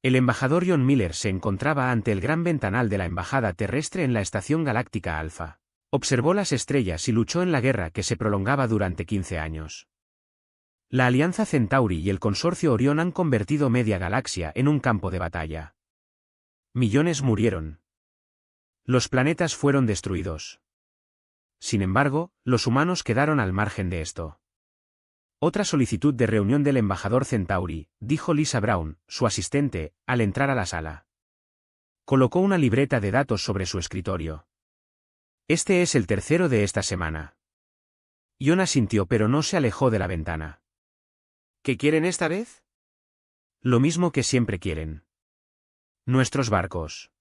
El embajador John Miller se encontraba ante el gran ventanal de la embajada terrestre en la Estación Galáctica Alpha. Observó las estrellas y luchó en la guerra que se prolongaba durante 15 años. La Alianza Centauri y el consorcio Orión han convertido media galaxia en un campo de batalla. Millones murieron. Los planetas fueron destruidos. Sin embargo, los humanos quedaron al margen de esto. Otra solicitud de reunión del embajador Centauri, dijo Lisa Brown, su asistente, al entrar a la sala. Colocó una libreta de datos sobre su escritorio. Este es el tercero de esta semana. John asintió pero no se alejó de la ventana. ¿Qué quieren esta vez? Lo mismo que siempre quieren. Nuestros barcos.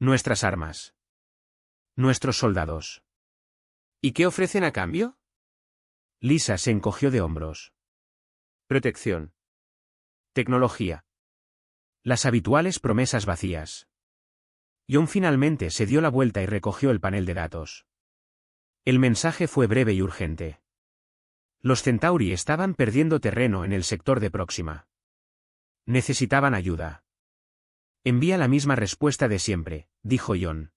Nuestras armas. Nuestros soldados. ¿Y qué ofrecen a cambio? Lisa se encogió de hombros. Protección. Tecnología. Las habituales promesas vacías. John finalmente se dio la vuelta y recogió el panel de datos. El mensaje fue breve y urgente. Los Centauri estaban perdiendo terreno en el sector de Próxima. Necesitaban ayuda. Envía la misma respuesta de siempre, dijo John.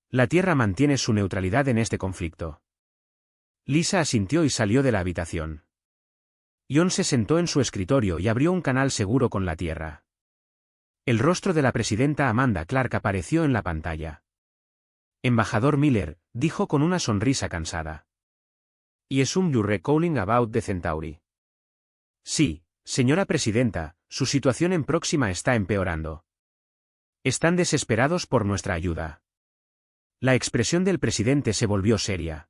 La Tierra mantiene su neutralidad en este conflicto. Lisa asintió y salió de la habitación. John se sentó en su escritorio y abrió un canal seguro con la Tierra. El rostro de la presidenta Amanda Clark apareció en la pantalla. Embajador Miller, dijo con una sonrisa cansada. ¿Y es un you recalling about the Centauri? Sí, señora presidenta, su situación en Próxima está empeorando. Están desesperados por nuestra ayuda. La expresión del presidente se volvió seria.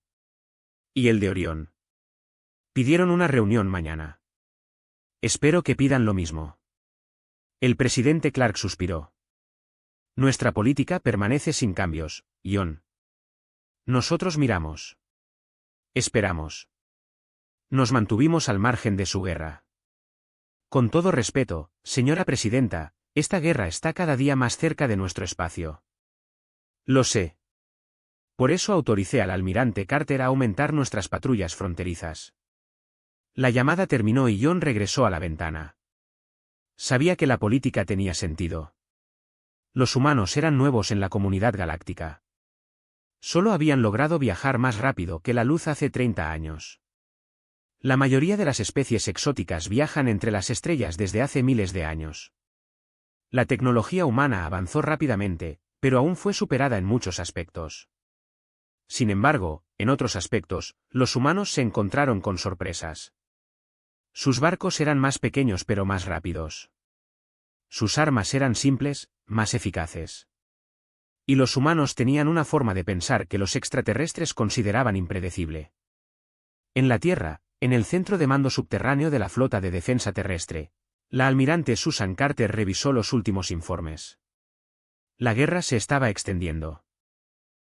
¿Y el de Orión? Pidieron una reunión mañana. Espero que pidan lo mismo. El presidente Clark suspiró. Nuestra política permanece sin cambios, John. Nosotros miramos. Esperamos. Nos mantuvimos al margen de su guerra. Con todo respeto, señora presidenta, esta guerra está cada día más cerca de nuestro espacio. Lo sé. Por eso autoricé al almirante Carter a aumentar nuestras patrullas fronterizas. La llamada terminó y John regresó a la ventana. Sabía que la política tenía sentido. Los humanos eran nuevos en la comunidad galáctica. Solo habían logrado viajar más rápido que la luz hace 30 años. La mayoría de las especies exóticas viajan entre las estrellas desde hace miles de años. La tecnología humana avanzó rápidamente, pero aún fue superada en muchos aspectos. Sin embargo, en otros aspectos, los humanos se encontraron con sorpresas. Sus barcos eran más pequeños pero más rápidos. Sus armas eran simples, más eficaces. Y los humanos tenían una forma de pensar que los extraterrestres consideraban impredecible. En la Tierra, en el centro de mando subterráneo de la Flota de Defensa Terrestre, la almirante Susan Carter revisó los últimos informes. La guerra se estaba extendiendo.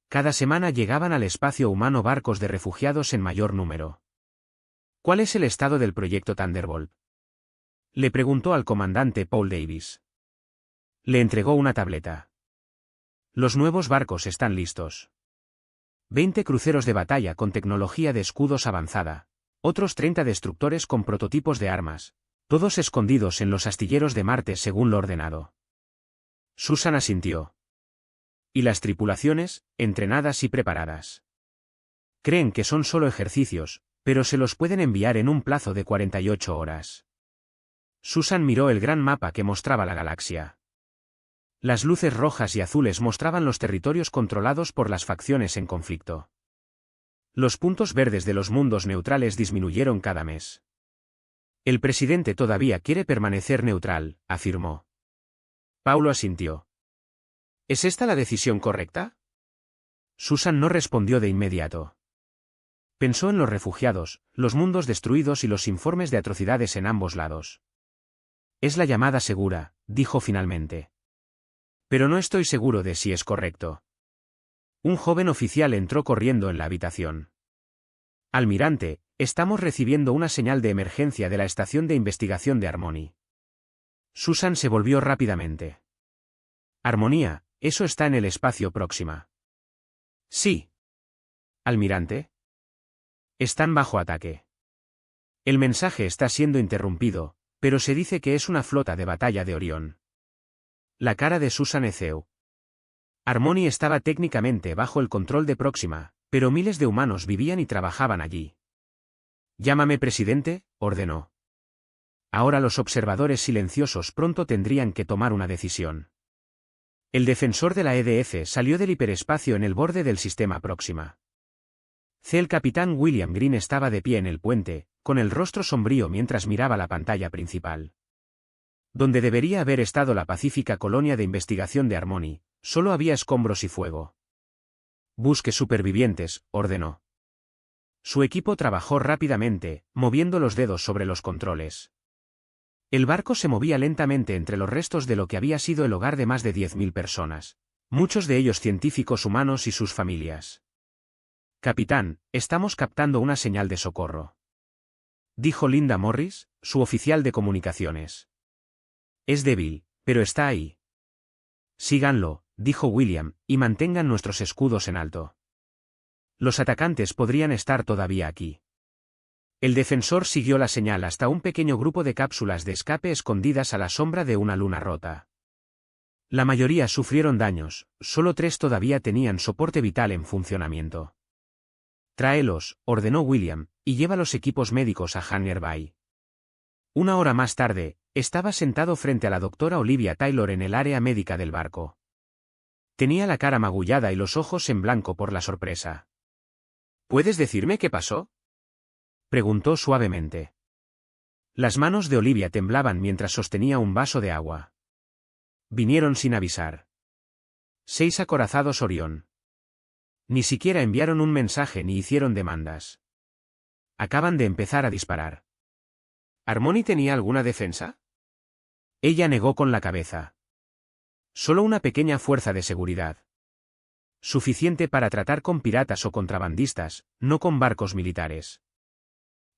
Cada semana llegaban al espacio humano barcos de refugiados en mayor número. ¿Cuál es el estado del proyecto Thunderbolt? Le preguntó al comandante Paul Davis. Le entregó una tableta. Los nuevos barcos están listos. 20 cruceros de batalla con tecnología de escudos avanzada, otros 30 destructores con prototipos de armas, todos escondidos en los astilleros de Marte según lo ordenado. Susan asintió. Y las tripulaciones, entrenadas y preparadas. Creen que son solo ejercicios, pero se los pueden enviar en un plazo de 48 horas. Susan miró el gran mapa que mostraba la galaxia. Las luces rojas y azules mostraban los territorios controlados por las facciones en conflicto. Los puntos verdes de los mundos neutrales disminuyeron cada mes. El presidente todavía quiere permanecer neutral, afirmó. Paulo asintió. ¿Es esta la decisión correcta? Susan no respondió de inmediato. Pensó en los refugiados, los mundos destruidos y los informes de atrocidades en ambos lados. Es la llamada segura, dijo finalmente. Pero no estoy seguro de si es correcto. Un joven oficial entró corriendo en la habitación. Almirante, estamos recibiendo una señal de emergencia de la estación de investigación de Harmony. Susan se volvió rápidamente. Armonía, eso está en el espacio Próxima. Sí. Almirante. Están bajo ataque. El mensaje está siendo interrumpido, Pero se dice que es una flota de batalla de Orión. La cara de Susan Eceu. Harmony estaba técnicamente bajo el control de Próxima, pero miles de humanos vivían y trabajaban allí. Llámame presidente, ordenó. Ahora los observadores silenciosos pronto tendrían que tomar una decisión. El defensor de la EDF salió del hiperespacio en el borde del sistema Próxima. El capitán William Green estaba de pie en el puente, con el rostro sombrío mientras miraba la pantalla principal. Donde debería haber estado la pacífica colonia de investigación de Harmony, solo había escombros y fuego. Busque supervivientes, ordenó. Su equipo trabajó rápidamente, moviendo los dedos sobre los controles. El barco se movía lentamente entre los restos de lo que había sido el hogar de más de 10.000 personas, muchos de ellos científicos humanos y sus familias. Capitán, estamos captando una señal de socorro, dijo Linda Morris, su oficial de comunicaciones. Es débil, pero está ahí. Síganlo, dijo William, y mantengan nuestros escudos en alto. Los atacantes podrían estar todavía aquí. El defensor siguió la señal hasta un pequeño grupo de cápsulas de escape escondidas a la sombra de una luna rota. La mayoría sufrieron daños, solo 3 todavía tenían soporte vital en funcionamiento. Tráelos, ordenó William, y lleva los equipos médicos a Hangar Bay. Una hora más tarde, estaba sentado frente a la doctora Olivia Taylor en el área médica del barco. Tenía la cara magullada y los ojos en blanco por la sorpresa. ¿Puedes decirme qué pasó?, preguntó suavemente. Las manos de Olivia temblaban mientras sostenía un vaso de agua. Vinieron sin avisar. 6 acorazados Orión. Ni siquiera enviaron un mensaje ni hicieron demandas. Acaban de empezar a disparar. ¿Harmony tenía alguna defensa? Ella negó con la cabeza. Solo una pequeña fuerza de seguridad. Suficiente para tratar con piratas o contrabandistas, no con barcos militares.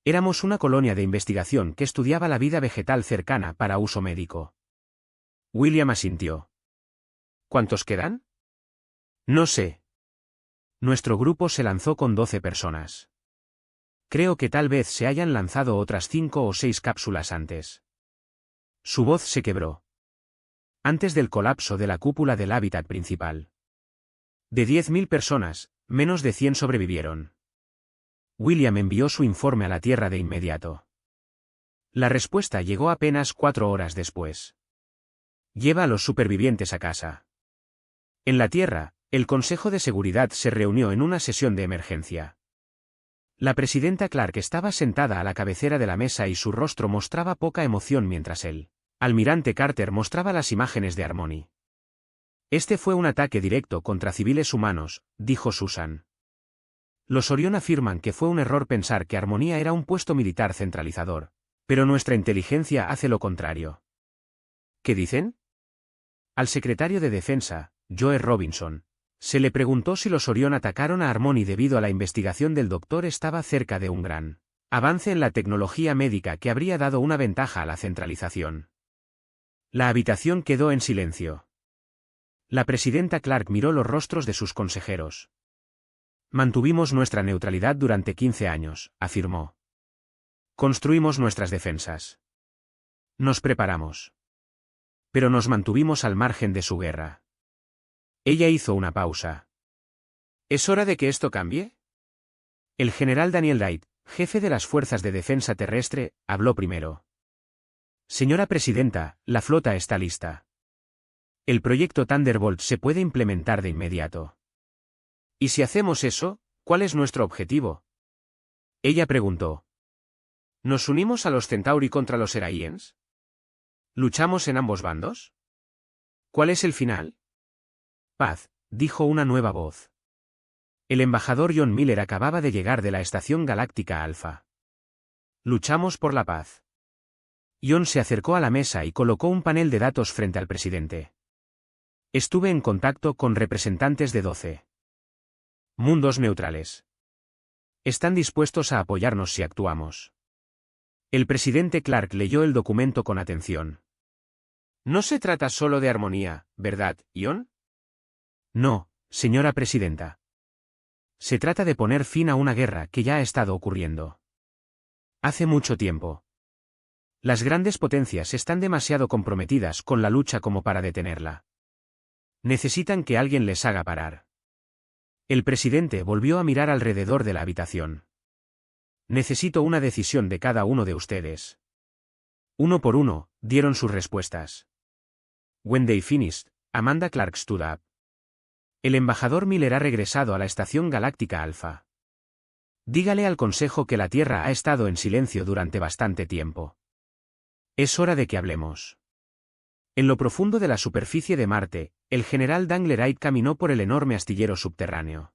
Éramos una colonia de investigación que estudiaba la vida vegetal cercana para uso médico. William asintió. ¿Cuántos quedan? No sé. Nuestro grupo se lanzó con 12 personas. Creo que tal vez se hayan lanzado otras 5 o 6 cápsulas antes. Su voz se quebró. Antes del colapso de la cúpula del hábitat principal. De 10.000 personas, menos de 100 sobrevivieron. William envió su informe a la Tierra de inmediato. La respuesta llegó apenas 4 horas después. Lleva a los supervivientes a casa. En la Tierra, el Consejo de Seguridad se reunió en una sesión de emergencia. La presidenta Clark estaba sentada a la cabecera de la mesa y su rostro mostraba poca emoción mientras el almirante Carter mostraba las imágenes de Harmony. Este fue un ataque directo contra civiles humanos, dijo Susan. Los Orión afirman que fue un error pensar que Armonía era un puesto militar centralizador, pero nuestra inteligencia hace lo contrario. ¿Qué dicen? Al secretario de Defensa, Joe Robinson, se le preguntó si los Orión atacaron a Harmony debido a la investigación del doctor estaba cerca de un gran avance en la tecnología médica que habría dado una ventaja a la centralización. La habitación quedó en silencio. La presidenta Clark miró los rostros de sus consejeros. Mantuvimos nuestra neutralidad durante 15 años, afirmó. Construimos nuestras defensas. Nos preparamos. Pero nos mantuvimos al margen de su guerra. Ella hizo una pausa. ¿Es hora de que esto cambie? El general Daniel Wright, jefe de las Fuerzas de Defensa Terrestre, habló primero. Señora presidenta, la flota está lista. El proyecto Thunderbolt se puede implementar de inmediato. ¿Y si hacemos eso, cuál es nuestro objetivo?, ella preguntó. ¿Nos unimos a los Centauri contra los Seraiens? ¿Luchamos en ambos bandos? ¿Cuál es el final? Paz, dijo una nueva voz. El embajador John Miller acababa de llegar de la Estación Galáctica Alpha. Luchamos por la paz. John se acercó a la mesa y colocó un panel de datos frente al presidente. Estuve en contacto con representantes de 12 mundos neutrales. Están dispuestos a apoyarnos si actuamos. El presidente Clark leyó el documento con atención. No se trata solo de armonía, ¿verdad, John? No, señora presidenta. Se trata de poner fin a una guerra que ya ha estado ocurriendo. Hace mucho tiempo. Las grandes potencias están demasiado comprometidas con la lucha como para detenerla. Necesitan que alguien les haga parar. El presidente volvió a mirar alrededor de la habitación. Necesito una decisión de cada uno de ustedes. Uno por uno, dieron sus respuestas. When they finished, Amanda Clark stood up. El embajador Miller ha regresado a la estación galáctica Alpha. Dígale al Consejo que la Tierra ha estado en silencio durante bastante tiempo. Es hora de que hablemos. En lo profundo de la superficie de Marte, el general Danglerite caminó por el enorme astillero subterráneo.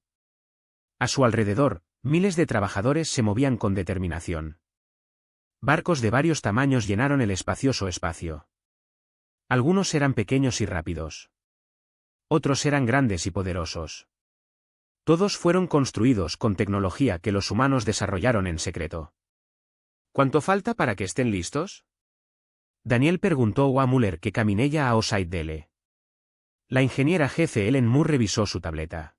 A su alrededor, miles de trabajadores se movían con determinación. Barcos de varios tamaños llenaron el espacioso espacio. Algunos eran pequeños y rápidos. Otros eran grandes y poderosos. Todos fueron construidos con tecnología que los humanos desarrollaron en secreto. ¿Cuánto falta para que estén listos? Daniel preguntó a Muller que caminé ya a Osaidele. La ingeniera jefe Ellen Moore revisó su tableta.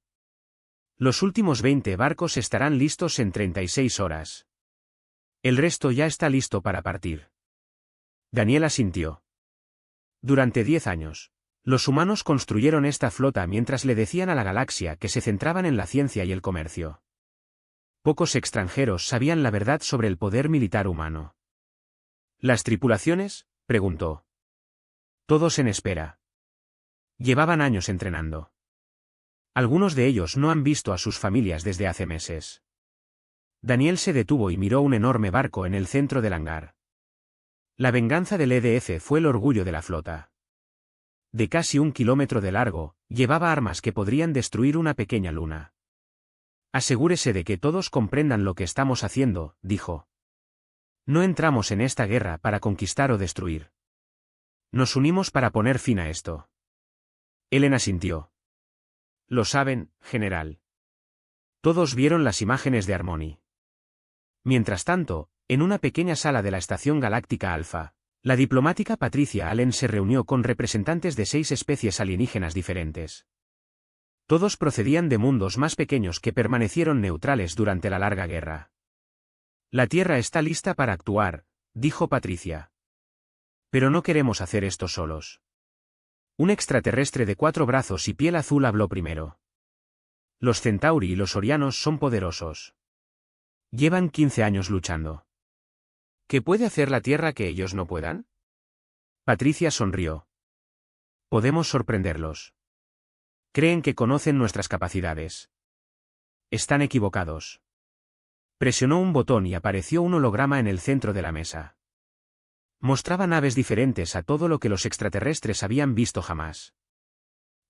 Los últimos 20 barcos estarán listos en 36 horas. El resto ya está listo para partir. Daniel asintió. Durante 10 años, los humanos construyeron esta flota mientras le decían a la galaxia que se centraban en la ciencia y el comercio. Pocos extranjeros sabían la verdad sobre el poder militar humano. ¿Las tripulaciones?, preguntó. Todos en espera. Llevaban años entrenando. Algunos de ellos no han visto a sus familias desde hace meses. Daniel se detuvo y miró un enorme barco en el centro del hangar. La venganza del EDF fue el orgullo de la flota. De casi 1 kilómetro de largo, llevaba armas que podrían destruir una pequeña luna. Asegúrese de que todos comprendan lo que estamos haciendo, dijo. No entramos en esta guerra para conquistar o destruir. Nos unimos para poner fin a esto. Ellen asintió. Lo saben, general. Todos vieron las imágenes de Harmony. Mientras tanto, en una pequeña sala de la Estación Galáctica Alpha, la diplomática Patricia Allen se reunió con representantes de 6 especies alienígenas diferentes. Todos procedían de mundos más pequeños que permanecieron neutrales durante la larga guerra. La Tierra está lista para actuar, dijo Patricia. Pero no queremos hacer esto solos. Un extraterrestre de 4 brazos y piel azul habló primero. Los Centauri y los Orianos son poderosos. Llevan 15 años luchando. ¿Qué puede hacer la Tierra que ellos no puedan? Patricia sonrió. Podemos sorprenderlos. Creen que conocen nuestras capacidades. Están equivocados. Presionó un botón y apareció un holograma en el centro de la mesa. Mostraba naves diferentes a todo lo que los extraterrestres habían visto jamás.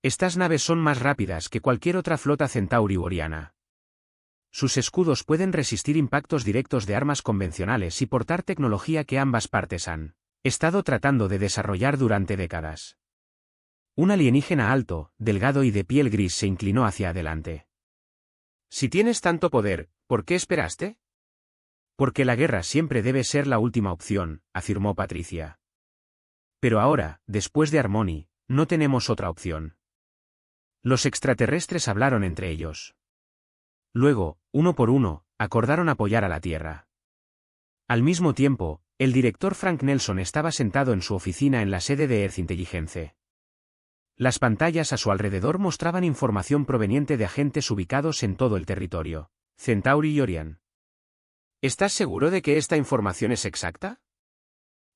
Estas naves son más rápidas que cualquier otra flota Centauri u Oriana. Sus escudos pueden resistir impactos directos de armas convencionales y portar tecnología que ambas partes han estado tratando de desarrollar durante décadas. Un alienígena alto, delgado y de piel gris se inclinó hacia adelante. Si tienes tanto poder, ¿por qué esperaste? Porque la guerra siempre debe ser la última opción, afirmó Patricia. Pero ahora, después de Harmony, no tenemos otra opción. Los extraterrestres hablaron entre ellos. Luego, uno por uno, acordaron apoyar a la Tierra. Al mismo tiempo, el director Frank Nelson estaba sentado en su oficina en la sede de Earth Intelligence. Las pantallas a su alrededor mostraban información proveniente de agentes ubicados en todo el territorio, Centauri y Orion. ¿Estás seguro de que esta información es exacta?,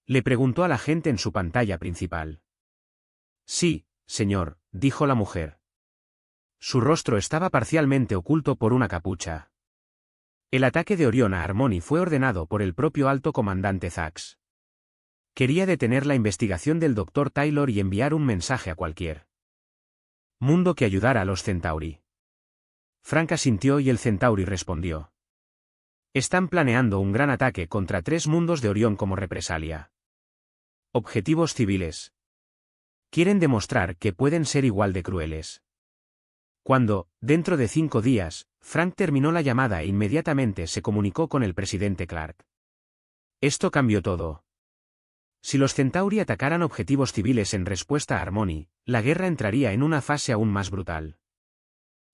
le preguntó al agente en su pantalla principal. Sí, señor, dijo la mujer. Su rostro estaba parcialmente oculto por una capucha. El ataque de Orión a Harmony fue ordenado por el propio alto comandante Zax. Quería detener la investigación del Dr. Taylor y enviar un mensaje a cualquier mundo que ayudara a los Centauri. Frank asintió y el Centauri respondió. Están planeando un gran ataque contra 3 mundos de Orión como represalia. Objetivos civiles. Quieren demostrar que pueden ser igual de crueles. Cuando, dentro de 5 días, Frank terminó la llamada e inmediatamente se comunicó con el presidente Clark. Esto cambió todo. Si los Centauri atacaran objetivos civiles en respuesta a Harmony, la guerra entraría en una fase aún más brutal.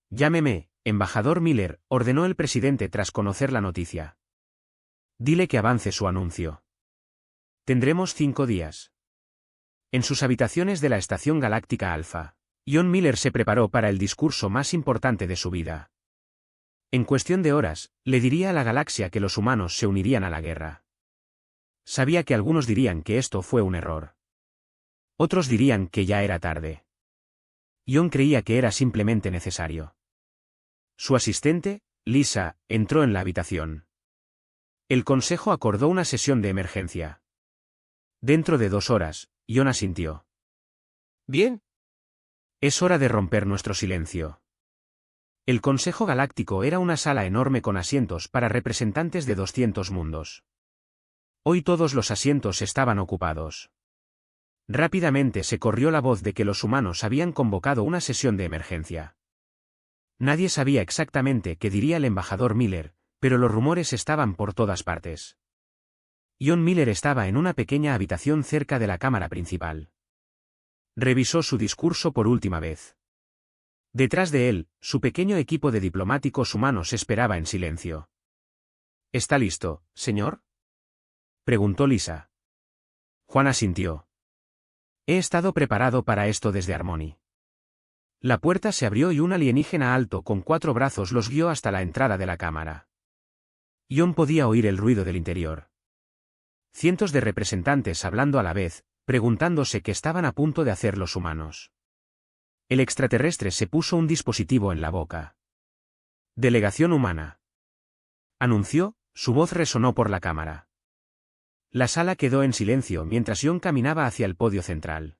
Llámeme, embajador Miller, ordenó el presidente tras conocer la noticia. Dile que avance su anuncio. Tendremos 5 días. En sus habitaciones de la Estación Galáctica Alpha, John Miller se preparó para el discurso más importante de su vida. En cuestión de horas, le diría a la galaxia que los humanos se unirían a la guerra. Sabía que algunos dirían que esto fue un error. Otros dirían que ya era tarde. John creía que era simplemente necesario. Su asistente, Lisa, entró en la habitación. El consejo acordó una sesión de emergencia. Dentro de 2 horas, John asintió. Bien. Es hora de romper nuestro silencio. El Consejo Galáctico era una sala enorme con asientos para representantes de 200 mundos. Hoy todos los asientos estaban ocupados. Rápidamente se corrió la voz de que los humanos habían convocado una sesión de emergencia. Nadie sabía exactamente qué diría el embajador Miller, pero los rumores estaban por todas partes. John Miller estaba en una pequeña habitación cerca de la cámara principal. Revisó su discurso por última vez. Detrás de él, su pequeño equipo de diplomáticos humanos esperaba en silencio. ¿Está listo, señor?, preguntó Lisa. Juan asintió. He estado preparado para esto desde Harmony. La puerta se abrió y un alienígena alto con 4 brazos los guió hasta la entrada de la cámara. John podía oír el ruido del interior. Cientos de representantes hablando a la vez, preguntándose qué estaban a punto de hacer los humanos. El extraterrestre se puso un dispositivo en la boca. Delegación humana. Anunció, su voz resonó por la cámara. La sala quedó en silencio mientras John caminaba hacia el podio central.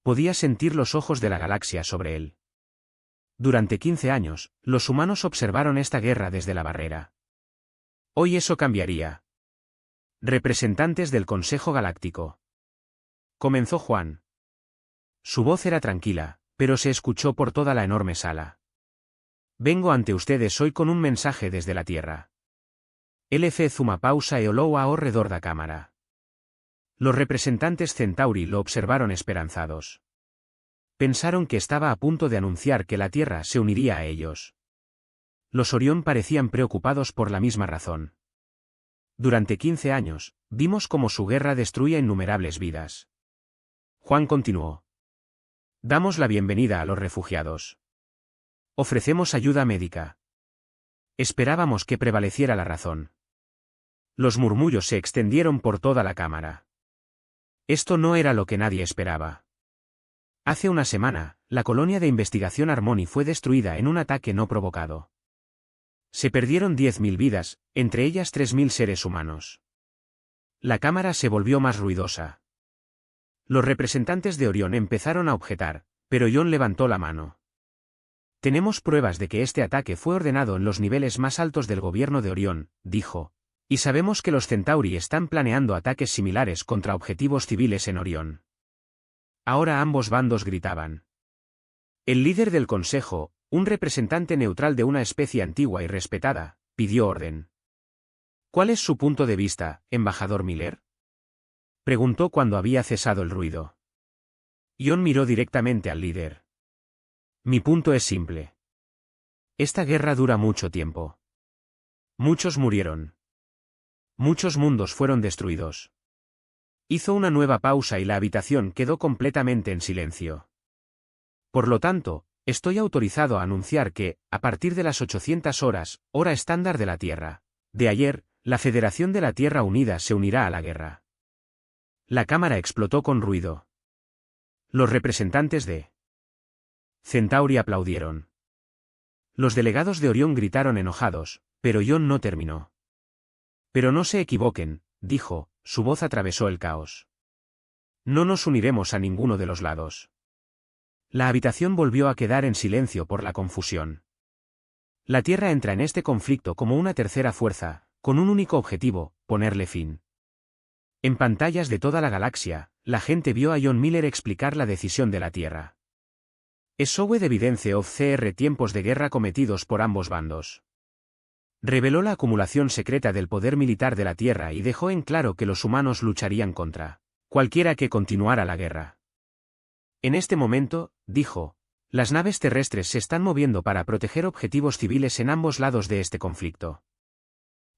Podía sentir los ojos de la galaxia sobre él. Durante 15 años, los humanos observaron esta guerra desde la barrera. Hoy eso cambiaría. Representantes del Consejo Galáctico. Comenzó Juan. Su voz era tranquila, pero se escuchó por toda la enorme sala. Vengo ante ustedes hoy con un mensaje desde la Tierra. LF Zuma pausa e olou alrededor da cámara. Los representantes Centauri lo observaron esperanzados. Pensaron que estaba a punto de anunciar que la Tierra se uniría a ellos. Los Orión parecían preocupados por la misma razón. Durante 15 años, vimos cómo su guerra destruía innumerables vidas. Juan continuó. Damos la bienvenida a los refugiados. Ofrecemos ayuda médica. Esperábamos que prevaleciera la razón. Los murmullos se extendieron por toda la cámara. Esto no era lo que nadie esperaba. Hace una semana, la colonia de investigación Harmony fue destruida en un ataque no provocado. Se perdieron 10.000 vidas, entre ellas 3.000 seres humanos. La cámara se volvió más ruidosa. Los representantes de Orión empezaron a objetar, pero John levantó la mano. Tenemos pruebas de que este ataque fue ordenado en los niveles más altos del gobierno de Orión, dijo, y sabemos que los Centauri están planeando ataques similares contra objetivos civiles en Orión. Ahora ambos bandos gritaban. El líder del consejo, un representante neutral de una especie antigua y respetada, pidió orden. ¿Cuál es su punto de vista, embajador Miller?, preguntó cuando había cesado el ruido. John miró directamente al líder. Mi punto es simple. Esta guerra dura mucho tiempo. Muchos murieron. Muchos mundos fueron destruidos. Hizo una nueva pausa y la habitación quedó completamente en silencio. Por lo tanto, estoy autorizado a anunciar que, a partir de las 800 horas, hora estándar de la Tierra, de ayer, la Federación de la Tierra Unida se unirá a la guerra. La cámara explotó con ruido. Los representantes de Centauri aplaudieron. Los delegados de Orión gritaron enojados, pero John no terminó. Pero no se equivoquen, dijo, su voz atravesó el caos. No nos uniremos a ninguno de los lados. La habitación volvió a quedar en silencio por la confusión. La Tierra entra en este conflicto como una tercera fuerza, con un único objetivo, ponerle fin. En pantallas de toda la galaxia, la gente vio a John Miller explicar la decisión de la Tierra. Showed evidence of CR tiempos de guerra cometidos por ambos bandos. Reveló la acumulación secreta del poder militar de la Tierra y dejó en claro que los humanos lucharían contra cualquiera que continuara la guerra. En este momento, dijo, las naves terrestres se están moviendo para proteger objetivos civiles en ambos lados de este conflicto.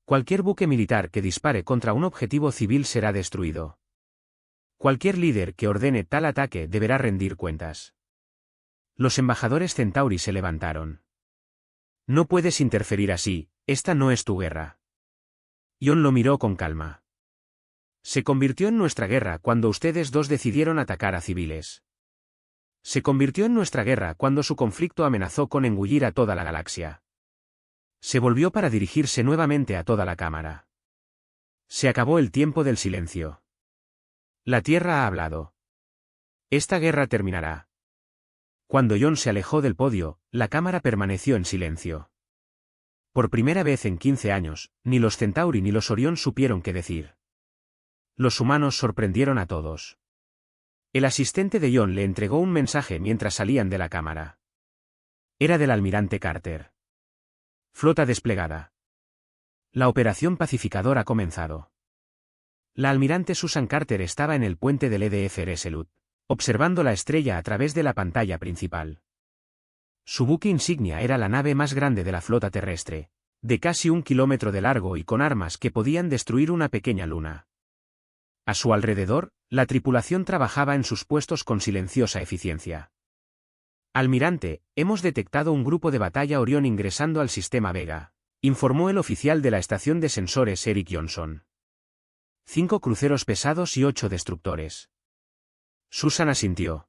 Cualquier buque militar que dispare contra un objetivo civil será destruido. Cualquier líder que ordene tal ataque deberá rendir cuentas. Los embajadores Centauri se levantaron. No puedes interferir así, esta no es tu guerra. Ion lo miró con calma. Se convirtió en nuestra guerra cuando ustedes dos decidieron atacar a civiles. Se convirtió en nuestra guerra cuando su conflicto amenazó con engullir a toda la galaxia. Se volvió para dirigirse nuevamente a toda la cámara. Se acabó el tiempo del silencio. La Tierra ha hablado. Esta guerra terminará. Cuando Ion se alejó del podio, la cámara permaneció en silencio. Por primera vez en 15 años, ni los Centauri ni los Orión supieron qué decir. Los humanos sorprendieron a todos. El asistente de Ion le entregó un mensaje mientras salían de la cámara. Era del almirante Carter. Flota desplegada. La operación pacificador ha comenzado. La almirante Susan Carter estaba en el puente del EDF Resolute, observando la estrella a través de la pantalla principal. Su buque insignia era la nave más grande de la flota terrestre, de casi 1 kilómetro de largo y con armas que podían destruir una pequeña luna. A su alrededor, la tripulación trabajaba en sus puestos con silenciosa eficiencia. Almirante, hemos detectado un grupo de batalla Orión ingresando al sistema Vega, informó el oficial de la estación de sensores Eric Johnson. 5 cruceros pesados y 8 destructores. Susan asintió.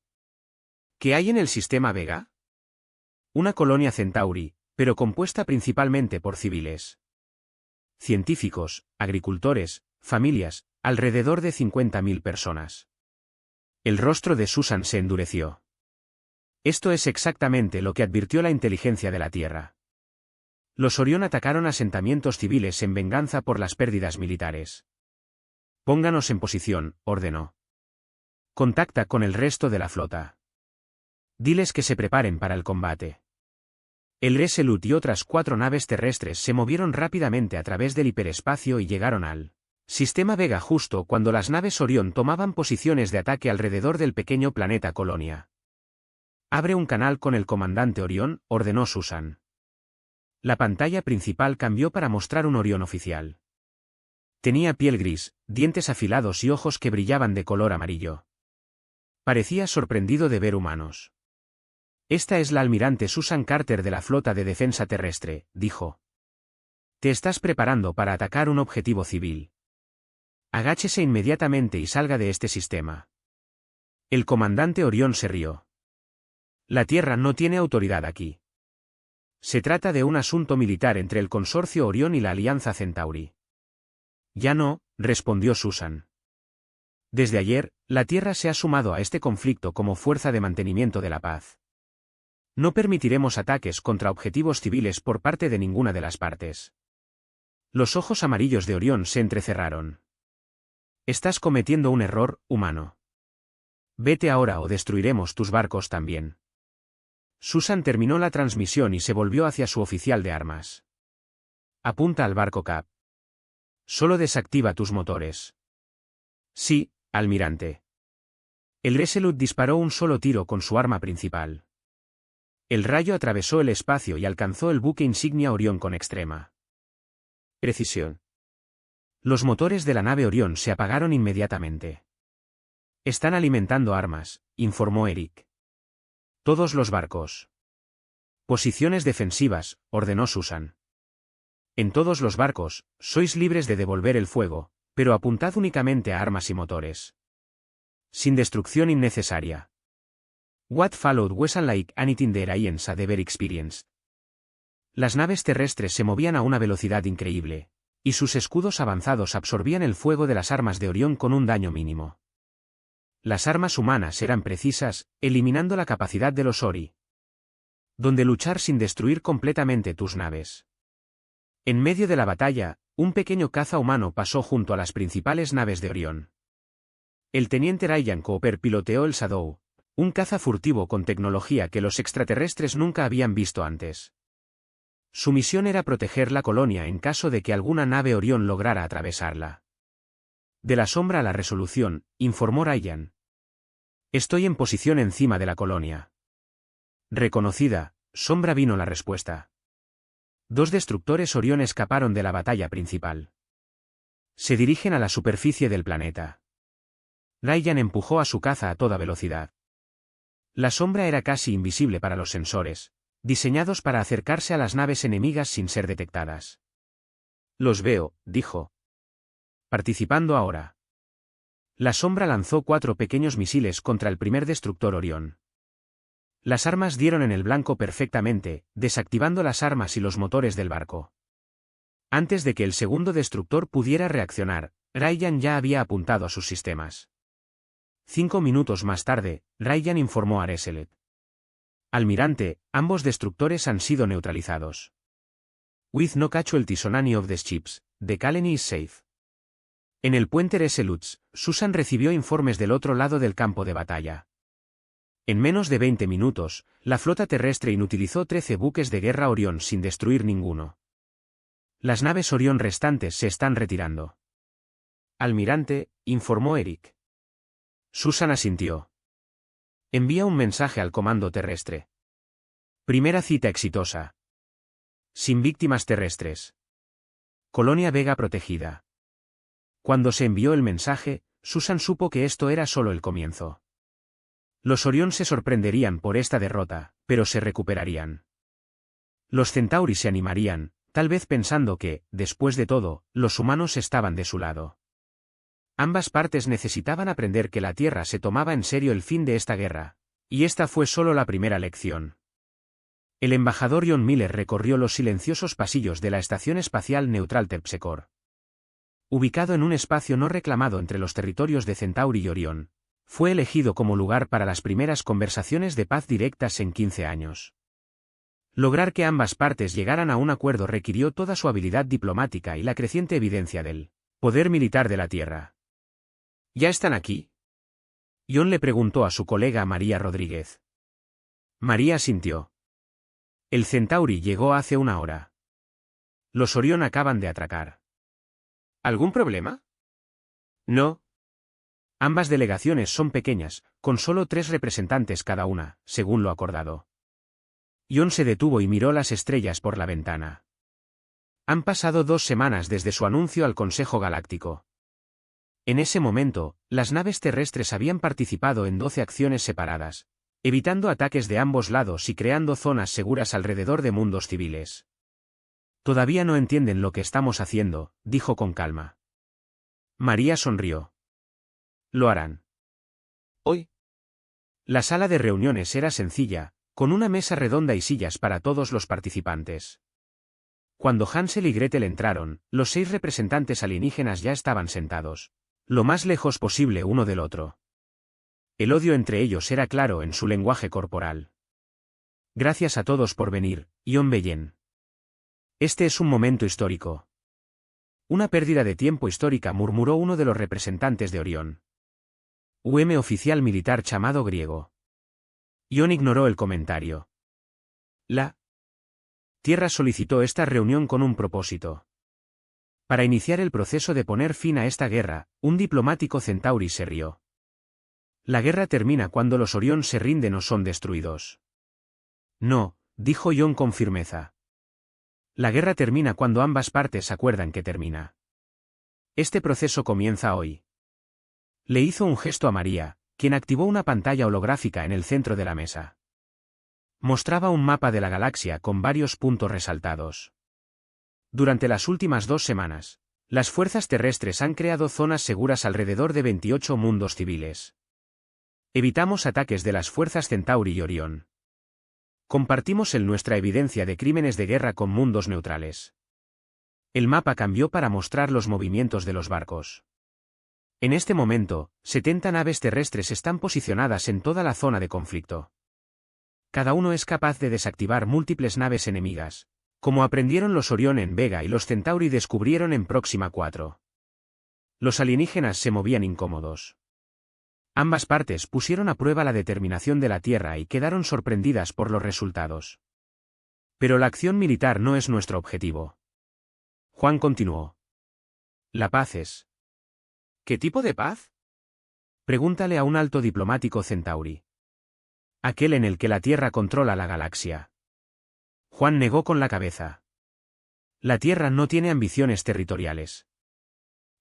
¿Qué hay en el sistema Vega? Una colonia Centauri, pero compuesta principalmente por civiles. Científicos, agricultores, familias, alrededor de 50.000 personas. El rostro de Susan se endureció. Esto es exactamente lo que advirtió la inteligencia de la Tierra. Los Orión atacaron asentamientos civiles en venganza por las pérdidas militares. Pónganos en posición, ordenó. Contacta con el resto de la flota. Diles que se preparen para el combate. El Resolute y otras 4 naves terrestres se movieron rápidamente a través del hiperespacio y llegaron al sistema Vega justo cuando las naves Orión tomaban posiciones de ataque alrededor del pequeño planeta Colonia. Abre un canal con el comandante Orión, ordenó Susan. La pantalla principal cambió para mostrar un Orión oficial. Tenía piel gris, dientes afilados y ojos que brillaban de color amarillo. Parecía sorprendido de ver humanos. Esta es la almirante Susan Carter de la Flota de Defensa Terrestre, dijo. Te estás preparando para atacar un objetivo civil. Agáchese inmediatamente y salga de este sistema. El comandante Orión se rió. La Tierra no tiene autoridad aquí. Se trata de un asunto militar entre el consorcio Orión y la Alianza Centauri. Ya no, respondió Susan. Desde ayer, la Tierra se ha sumado a este conflicto como fuerza de mantenimiento de la paz. No permitiremos ataques contra objetivos civiles por parte de ninguna de las partes. Los ojos amarillos de Orión se entrecerraron. Estás cometiendo un error, humano. Vete ahora o destruiremos tus barcos también. Susan terminó la transmisión y se volvió hacia su oficial de armas. Apunta al barco Cap. Solo desactiva tus motores. Sí, almirante. El Resolute disparó un solo tiro con su arma principal. El rayo atravesó el espacio y alcanzó el buque insignia Orión con extrema precisión. Los motores de la nave Orión se apagaron inmediatamente. Están alimentando armas, informó Eric. Todos los barcos. Posiciones defensivas, ordenó Susan. En todos los barcos, sois libres de devolver el fuego, pero apuntad únicamente a armas y motores. Sin destrucción innecesaria. What followed was unlike anything there I had ever experienced. Las naves terrestres se movían a una velocidad increíble, y sus escudos avanzados absorbían el fuego de las armas de Orión con un daño mínimo. Las armas humanas eran precisas, eliminando la capacidad de los Ori. Donde luchar sin destruir completamente tus naves. En medio de la batalla, un pequeño caza humano pasó junto a las principales naves de Orión. El teniente Ryan Cooper piloteó el Shadow, un caza furtivo con tecnología que los extraterrestres nunca habían visto antes. Su misión era proteger la colonia en caso de que alguna nave Orión lograra atravesarla. De la sombra a la resolución, informó Ryan. Estoy en posición encima de la colonia. Reconocida, sombra vino la respuesta. 2 destructores Orión escaparon de la batalla principal. Se dirigen a la superficie del planeta. Ryan empujó a su caza a toda velocidad. La sombra era casi invisible para los sensores, diseñados para acercarse a las naves enemigas sin ser detectadas. «Los veo», dijo. «Participando ahora». La sombra lanzó 4 pequeños misiles contra el primer destructor Orión. Las armas dieron en el blanco perfectamente, desactivando las armas y los motores del barco. Antes de que el segundo destructor pudiera reaccionar, Ryan ya había apuntado a sus sistemas. 5 minutos más tarde, Ryan informó a Areselet. «Almirante, ambos destructores han sido neutralizados. With no casualty on any of the ships, the colony is safe». En el puente Resolute, Susan recibió informes del otro lado del campo de batalla. En menos de 20 minutos, la flota terrestre inutilizó 13 buques de guerra Orión sin destruir ninguno. Las naves Orión restantes se están retirando. «Almirante», informó Eric. Susan asintió. «Envía un mensaje al comando terrestre. Primera cita exitosa. Sin víctimas terrestres. Colonia Vega protegida». Cuando se envió el mensaje, Susan supo que esto era solo el comienzo. Los Orión se sorprenderían por esta derrota, pero se recuperarían. Los Centauri se animarían, tal vez pensando que, después de todo, los humanos estaban de su lado. Ambas partes necesitaban aprender que la Tierra se tomaba en serio el fin de esta guerra, y esta fue solo la primera lección. El embajador John Miller recorrió los silenciosos pasillos de la Estación Espacial Neutral Terpsichore. Ubicado en un espacio no reclamado entre los territorios de Centauri y Orión, fue elegido como lugar para las primeras conversaciones de paz directas en 15 años. Lograr que ambas partes llegaran a un acuerdo requirió toda su habilidad diplomática y la creciente evidencia del poder militar de la Tierra. «¿Ya están aquí?», John le preguntó a su colega María Rodríguez. María asintió. «El Centauri llegó hace una hora. Los Orión acaban de atracar». «¿Algún problema?». «No. Ambas delegaciones son pequeñas, con solo 3 representantes cada una, según lo acordado». John se detuvo y miró las estrellas por la ventana. Han pasado 2 semanas desde su anuncio al Consejo Galáctico. En ese momento, las naves terrestres habían participado en 12 acciones separadas, evitando ataques de ambos lados y creando zonas seguras alrededor de mundos civiles. «Todavía no entienden lo que estamos haciendo», dijo con calma. María sonrió. «Lo harán. Hoy». La sala de reuniones era sencilla, con una mesa redonda y sillas para todos los participantes. Cuando Hansel y Gretel entraron, los 6 representantes alienígenas ya estaban sentados, lo más lejos posible uno del otro. El odio entre ellos era claro en su lenguaje corporal. «Gracias a todos por venir, Ion Bellen. Este es un momento histórico». «Una pérdida de tiempo histórica», murmuró uno de los representantes de Orión. Oficial militar chamado griego. Ion ignoró el comentario. La Tierra solicitó esta reunión con un propósito. Para iniciar el proceso de poner fin a esta guerra, un diplomático Centauri se rió. «La guerra termina cuando los Orión se rinden o son destruidos». «No», dijo John con firmeza. «La guerra termina cuando ambas partes acuerdan que termina. Este proceso comienza hoy». Le hizo un gesto a María, quien activó una pantalla holográfica en el centro de la mesa. Mostraba un mapa de la galaxia con varios puntos resaltados. Durante las últimas 2 semanas, las fuerzas terrestres han creado zonas seguras alrededor de 28 mundos civiles. Evitamos ataques de las fuerzas Centauri y Orión. Compartimos nuestra evidencia de crímenes de guerra con mundos neutrales. El mapa cambió para mostrar los movimientos de los barcos. En este momento, 70 naves terrestres están posicionadas en toda la zona de conflicto. Cada uno es capaz de desactivar múltiples naves enemigas, como aprendieron los Orión en Vega y los Centauri descubrieron en Próxima 4. Los alienígenas se movían incómodos. Ambas partes pusieron a prueba la determinación de la Tierra y quedaron sorprendidas por los resultados. Pero la acción militar no es nuestro objetivo. Juan continuó. La paz es. ¿Qué tipo de paz? Pregúntale a un alto diplomático Centauri. Aquel en el que la Tierra controla la galaxia. Juan negó con la cabeza. La Tierra no tiene ambiciones territoriales.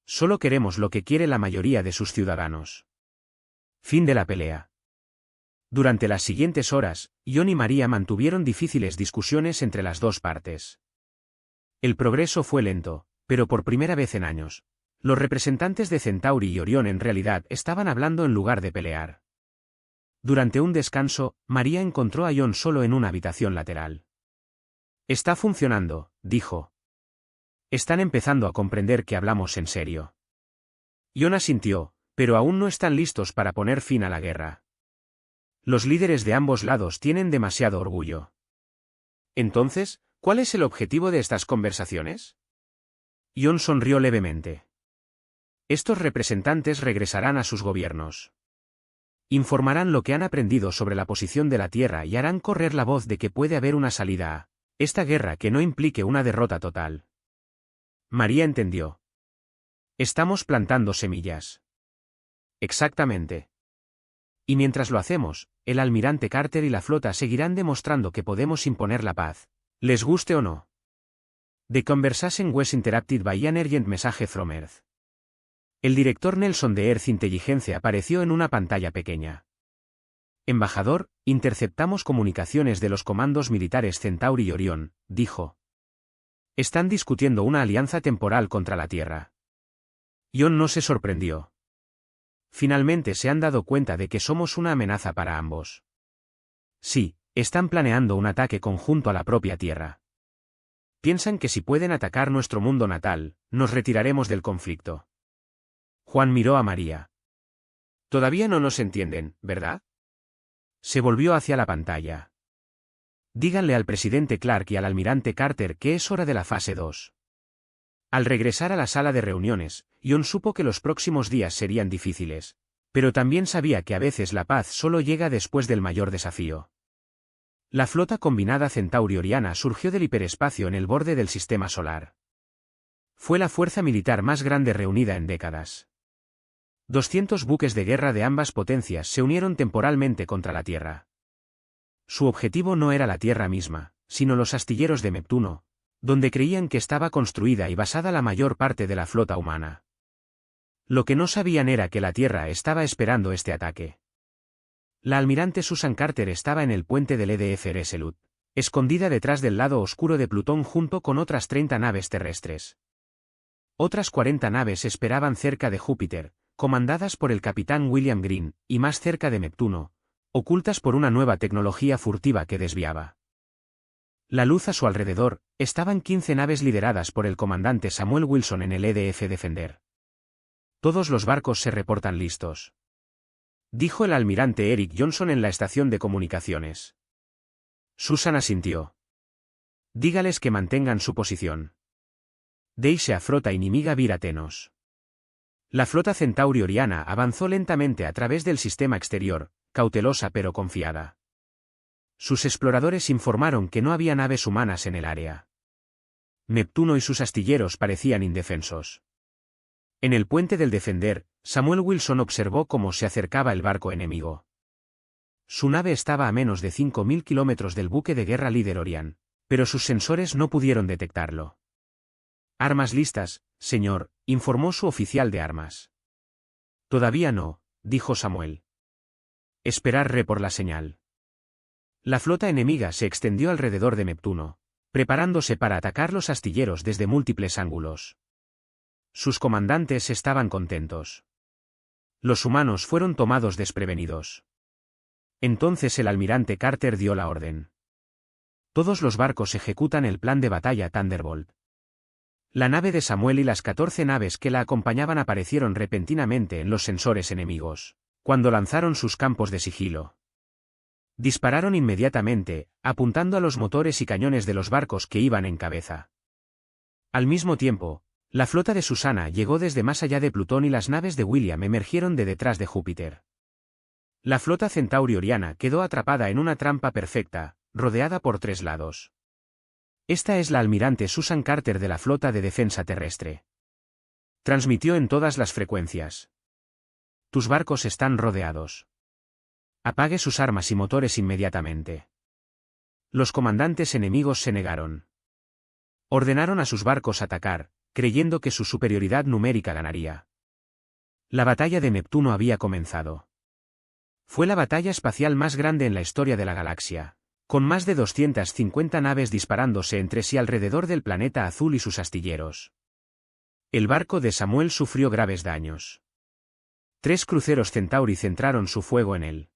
Solo queremos lo que quiere la mayoría de sus ciudadanos. Fin de la pelea. Durante las siguientes horas, Jon y María mantuvieron difíciles discusiones entre las dos partes. El progreso fue lento, pero por primera vez en años, los representantes de Centauri y Orión en realidad estaban hablando en lugar de pelear. Durante un descanso, María encontró a Jon solo en una habitación lateral. Está funcionando, dijo. Están empezando a comprender que hablamos en serio. Jon asintió, pero aún no están listos para poner fin a la guerra. Los líderes de ambos lados tienen demasiado orgullo. Entonces, ¿cuál es el objetivo de estas conversaciones? Jon sonrió levemente. Estos representantes regresarán a sus gobiernos. Informarán lo que han aprendido sobre la posición de la Tierra y harán correr la voz de que puede haber una salida a esta guerra que no implique una derrota total. María entendió. Estamos plantando semillas. Exactamente. Y mientras lo hacemos, el almirante Carter y la flota seguirán demostrando que podemos imponer la paz, les guste o no. The conversation was interrupted by an urgent message from Earth. El director Nelson de Earth Intelligence apareció en una pantalla pequeña. Embajador, interceptamos comunicaciones de los comandos militares Centauri y Orión, dijo. Están discutiendo una alianza temporal contra la Tierra. Jon no se sorprendió. Finalmente se han dado cuenta de que somos una amenaza para ambos. Sí, están planeando un ataque conjunto a la propia Tierra. Piensan que si pueden atacar nuestro mundo natal, nos retiraremos del conflicto. Juan miró a María. Todavía no nos entienden, ¿verdad? Se volvió hacia la pantalla. Díganle al presidente Clark y al almirante Carter que es hora de la fase 2. Al regresar a la sala de reuniones, Jon supo que los próximos días serían difíciles, pero también sabía que a veces la paz solo llega después del mayor desafío. La flota combinada Centauri-Oriana surgió del hiperespacio en el borde del sistema solar. Fue la fuerza militar más grande reunida en décadas. 200 buques de guerra de ambas potencias se unieron temporalmente contra la Tierra. Su objetivo no era la Tierra misma, sino los astilleros de Neptuno, donde creían que estaba construida y basada la mayor parte de la flota humana. Lo que no sabían era que la Tierra estaba esperando este ataque. La almirante Susan Carter estaba en el puente del EDF Resolute, escondida detrás del lado oscuro de Plutón junto con otras 30 naves terrestres. Otras 40 naves esperaban cerca de Júpiter, comandadas por el capitán William Green, y más cerca de Neptuno, ocultas por una nueva tecnología furtiva que desviaba la luz a su alrededor. Estaban 15 naves lideradas por el comandante Samuel Wilson en el EDF Defender. Todos los barcos se reportan listos, dijo el almirante Eric Johnson en la estación de comunicaciones. Susan asintió. Dígales que mantengan su posición. Deixe a frota inimiga vir a Tenos. La flota Centauri-Oriana avanzó lentamente a través del sistema exterior, cautelosa pero confiada. Sus exploradores informaron que no había naves humanas en el área. Neptuno y sus astilleros parecían indefensos. En el puente del Defender, Samuel Wilson observó cómo se acercaba el barco enemigo. Su nave estaba a menos de 5.000 kilómetros del buque de guerra líder Orion, pero sus sensores no pudieron detectarlo. Armas listas, señor, informó su oficial de armas. Todavía no, dijo Samuel. Esperar por la señal. La flota enemiga se extendió alrededor de Neptuno, preparándose para atacar los astilleros desde múltiples ángulos. Sus comandantes estaban contentos. Los humanos fueron tomados desprevenidos. Entonces el almirante Carter dio la orden. Todos los barcos ejecutan el plan de batalla Thunderbolt. La nave de Samuel y las 14 naves que la acompañaban aparecieron repentinamente en los sensores enemigos, cuando lanzaron sus campos de sigilo. Dispararon inmediatamente, apuntando a los motores y cañones de los barcos que iban en cabeza. Al mismo tiempo, la flota de Susana llegó desde más allá de Plutón y las naves de William emergieron de detrás de Júpiter. La flota Centauri-Oriana quedó atrapada en una trampa perfecta, rodeada por 3 lados. Esta es la almirante Susan Carter de la flota de defensa terrestre. Transmitió en todas las frecuencias. Tus barcos están rodeados. Apague sus armas y motores inmediatamente. Los comandantes enemigos se negaron. Ordenaron a sus barcos atacar, creyendo que su superioridad numérica ganaría. La batalla de Neptuno había comenzado. Fue la batalla espacial más grande en la historia de la galaxia, con más de 250 naves disparándose entre sí alrededor del planeta azul y sus astilleros. El barco de Samuel sufrió graves daños. 3 cruceros Centauri centraron su fuego en él.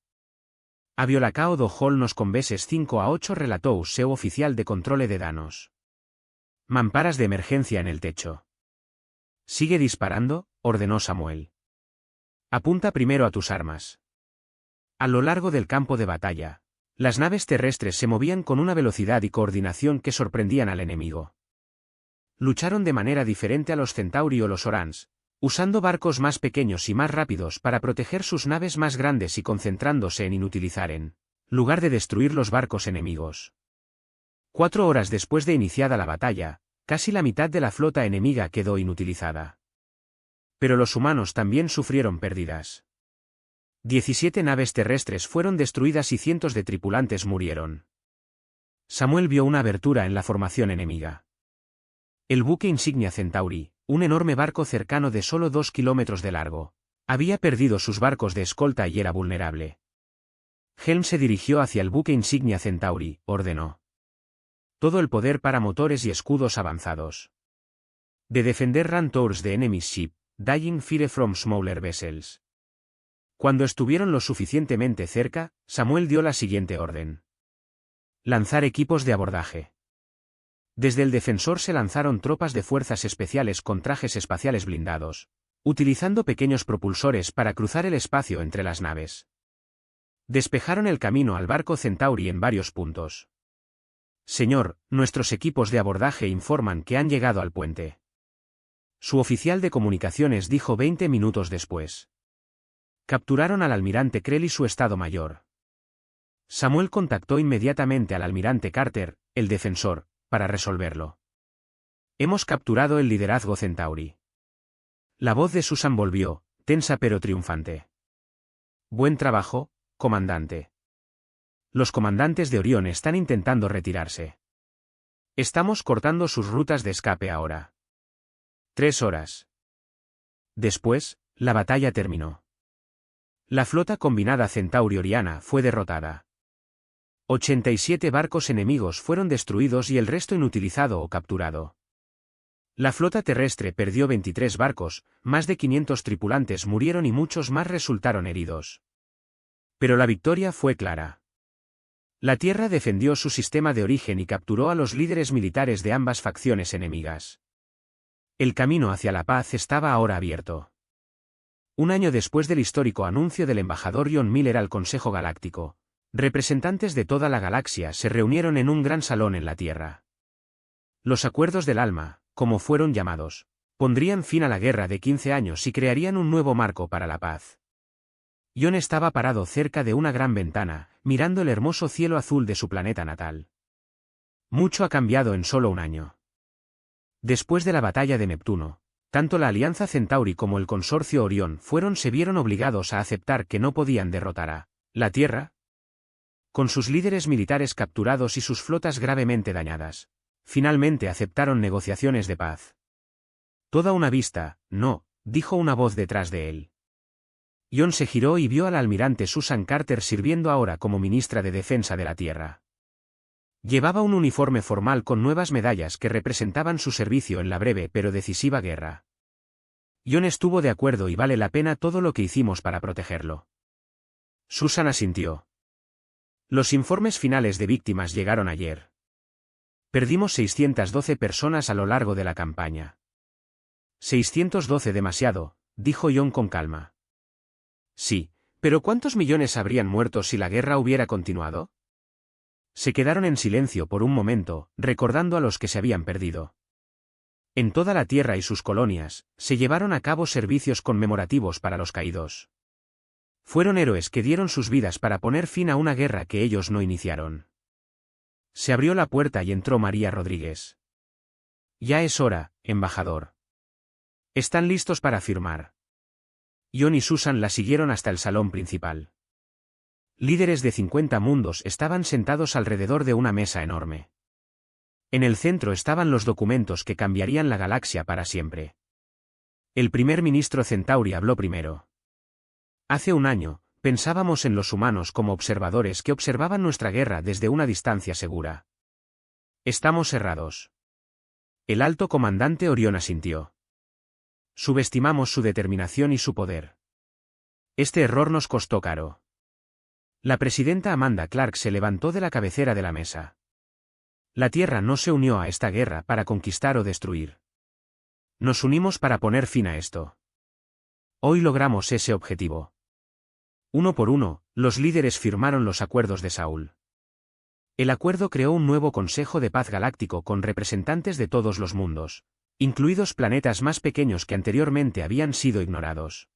A violacao do Hall nos conveses 5-8 relatou o seu oficial de controle de danos. Mamparas de emergencia en el techo. Sigue disparando, ordenó Samuel. Apunta primero a tus armas. A lo largo del campo de batalla, las naves terrestres se movían con una velocidad y coordinación que sorprendían al enemigo. Lucharon de manera diferente a los Centauri o los Orans, usando barcos más pequeños y más rápidos para proteger sus naves más grandes y concentrándose en inutilizar en lugar de destruir los barcos enemigos. 4 horas después de iniciada la batalla, casi la mitad de la flota enemiga quedó inutilizada. Pero los humanos también sufrieron pérdidas. 17 naves terrestres fueron destruidas y cientos de tripulantes murieron. Samuel vio una abertura en la formación enemiga. El buque insignia Centauri, un enorme barco cercano de solo 2 kilómetros de largo, había perdido sus barcos de escolta y era vulnerable. Helm se dirigió hacia el buque insignia Centauri, ordenó. Todo el poder para motores y escudos avanzados. De defender Ram Tours de Enemy's Ship, Dying Fire from Smaller Vessels. Cuando estuvieron lo suficientemente cerca, Samuel dio la siguiente orden. Lanzar equipos de abordaje. Desde el defensor se lanzaron tropas de fuerzas especiales con trajes espaciales blindados, utilizando pequeños propulsores para cruzar el espacio entre las naves. Despejaron el camino al barco Centauri en varios puntos. Señor, nuestros equipos de abordaje informan que han llegado al puente. Su oficial de comunicaciones dijo 20 minutos después. Capturaron al almirante Krell y su estado mayor. Samuel contactó inmediatamente al almirante Carter, el defensor, para resolverlo. Hemos capturado el liderazgo Centauri. La voz de Susan volvió, tensa pero triunfante. Buen trabajo, comandante. Los comandantes de Orión están intentando retirarse. Estamos cortando sus rutas de escape ahora. 3 horas. Después, la batalla terminó. La flota combinada Centauri-Oriana fue derrotada. 87 barcos enemigos fueron destruidos y el resto inutilizado o capturado. La flota terrestre perdió 23 barcos, más de 500 tripulantes murieron y muchos más resultaron heridos. Pero la victoria fue clara. La Tierra defendió su sistema de origen y capturó a los líderes militares de ambas facciones enemigas. El camino hacia la paz estaba ahora abierto. Un año después del histórico anuncio del embajador John Miller al Consejo Galáctico, representantes de toda la galaxia se reunieron en un gran salón en la Tierra. Los acuerdos del alma, como fueron llamados, pondrían fin a la guerra de 15 años y crearían un nuevo marco para la paz. John estaba parado cerca de una gran ventana, mirando el hermoso cielo azul de su planeta natal. Mucho ha cambiado en solo un año. Después de la batalla de Neptuno, tanto la Alianza Centauri como el consorcio Orión se vieron obligados a aceptar que no podían derrotar a la Tierra. Con sus líderes militares capturados y sus flotas gravemente dañadas, finalmente aceptaron negociaciones de paz. Toda una vista, no, dijo una voz detrás de él. John se giró y vio a la almirante Susan Carter sirviendo ahora como ministra de Defensa de la Tierra. Llevaba un uniforme formal con nuevas medallas que representaban su servicio en la breve pero decisiva guerra. John estuvo de acuerdo y vale la pena todo lo que hicimos para protegerlo. Susan asintió. Los informes finales de víctimas llegaron ayer. Perdimos 612 personas a lo largo de la campaña. 612 demasiado, dijo John con calma. Sí, pero ¿cuántos millones habrían muerto si la guerra hubiera continuado? Se quedaron en silencio por un momento, recordando a los que se habían perdido. En toda la Tierra y sus colonias, se llevaron a cabo servicios conmemorativos para los caídos. Fueron héroes que dieron sus vidas para poner fin a una guerra que ellos no iniciaron. Se abrió la puerta y entró María Rodríguez. Ya es hora, embajador. ¿Están listos para firmar? John y Susan la siguieron hasta el salón principal. Líderes de 50 mundos estaban sentados alrededor de una mesa enorme. En el centro estaban los documentos que cambiarían la galaxia para siempre. El primer ministro Centauri habló primero. Hace un año, pensábamos en los humanos como observadores que observaban nuestra guerra desde una distancia segura. Estamos errados. El alto comandante Orión asintió. Subestimamos su determinación y su poder. Este error nos costó caro. La presidenta Amanda Clark se levantó de la cabecera de la mesa. La Tierra no se unió a esta guerra para conquistar o destruir. Nos unimos para poner fin a esto. Hoy logramos ese objetivo. Uno por uno, los líderes firmaron los acuerdos de Saúl. El acuerdo creó un nuevo Consejo de Paz Galáctico con representantes de todos los mundos, incluidos planetas más pequeños que anteriormente habían sido ignorados.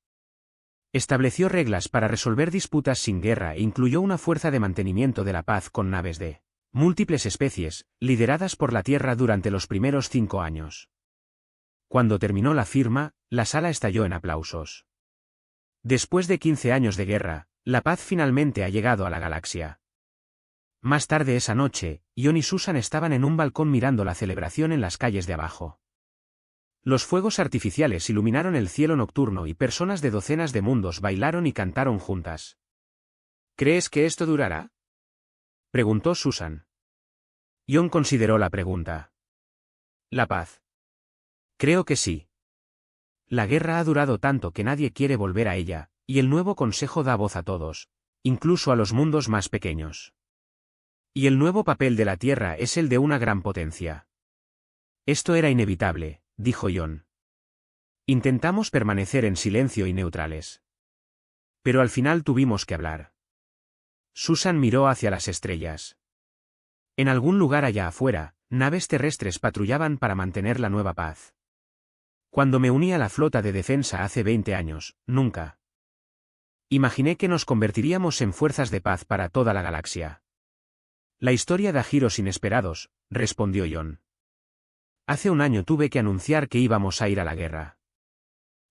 Estableció reglas para resolver disputas sin guerra e incluyó una fuerza de mantenimiento de la paz con naves de múltiples especies, lideradas por la Tierra durante los primeros 5 años. Cuando terminó la firma, la sala estalló en aplausos. Después de 15 años de guerra, la paz finalmente ha llegado a la galaxia. Más tarde esa noche, Ion y Susan estaban en un balcón mirando la celebración en las calles de abajo. Los fuegos artificiales iluminaron el cielo nocturno y personas de docenas de mundos bailaron y cantaron juntas. ¿Crees que esto durará?, preguntó Susan. Ion consideró la pregunta. La paz. Creo que sí. La guerra ha durado tanto que nadie quiere volver a ella, y el nuevo consejo da voz a todos, incluso a los mundos más pequeños. Y el nuevo papel de la Tierra es el de una gran potencia. Esto era inevitable, dijo Ion. Intentamos permanecer en silencio y neutrales. Pero al final tuvimos que hablar. Susan miró hacia las estrellas. En algún lugar allá afuera, naves terrestres patrullaban para mantener la nueva paz. Cuando me uní a la flota de defensa hace 20 años, nunca imaginé que nos convertiríamos en fuerzas de paz para toda la galaxia. La historia da giros inesperados, respondió Ion. Hace un año tuve que anunciar que íbamos a ir a la guerra.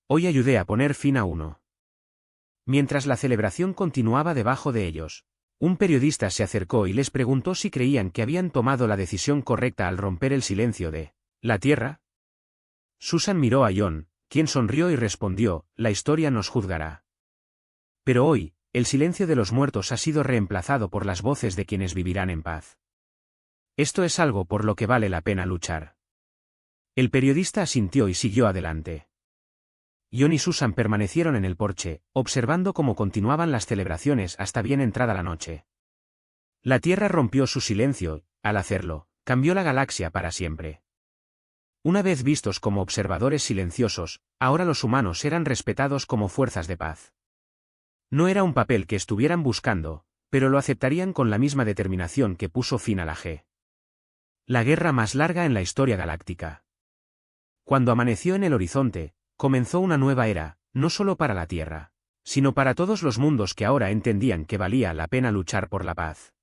Hoy ayudé a poner fin a uno. Mientras la celebración continuaba debajo de ellos, un periodista se acercó y les preguntó si creían que habían tomado la decisión correcta al romper el silencio de la Tierra. Susan miró a Ion, quien sonrió y respondió, la historia nos juzgará. Pero hoy, el silencio de los muertos ha sido reemplazado por las voces de quienes vivirán en paz. Esto es algo por lo que vale la pena luchar. El periodista asintió y siguió adelante. Ion y Susan permanecieron en el porche, observando cómo continuaban las celebraciones hasta bien entrada la noche. La Tierra rompió su silencio, al hacerlo, cambió la galaxia para siempre. Una vez vistos como observadores silenciosos, ahora los humanos eran respetados como fuerzas de paz. No era un papel que estuvieran buscando, pero lo aceptarían con la misma determinación que puso fin a la G. La guerra más larga en la historia galáctica. Cuando amaneció en el horizonte, comenzó una nueva era, no solo para la Tierra, sino para todos los mundos que ahora entendían que valía la pena luchar por la paz.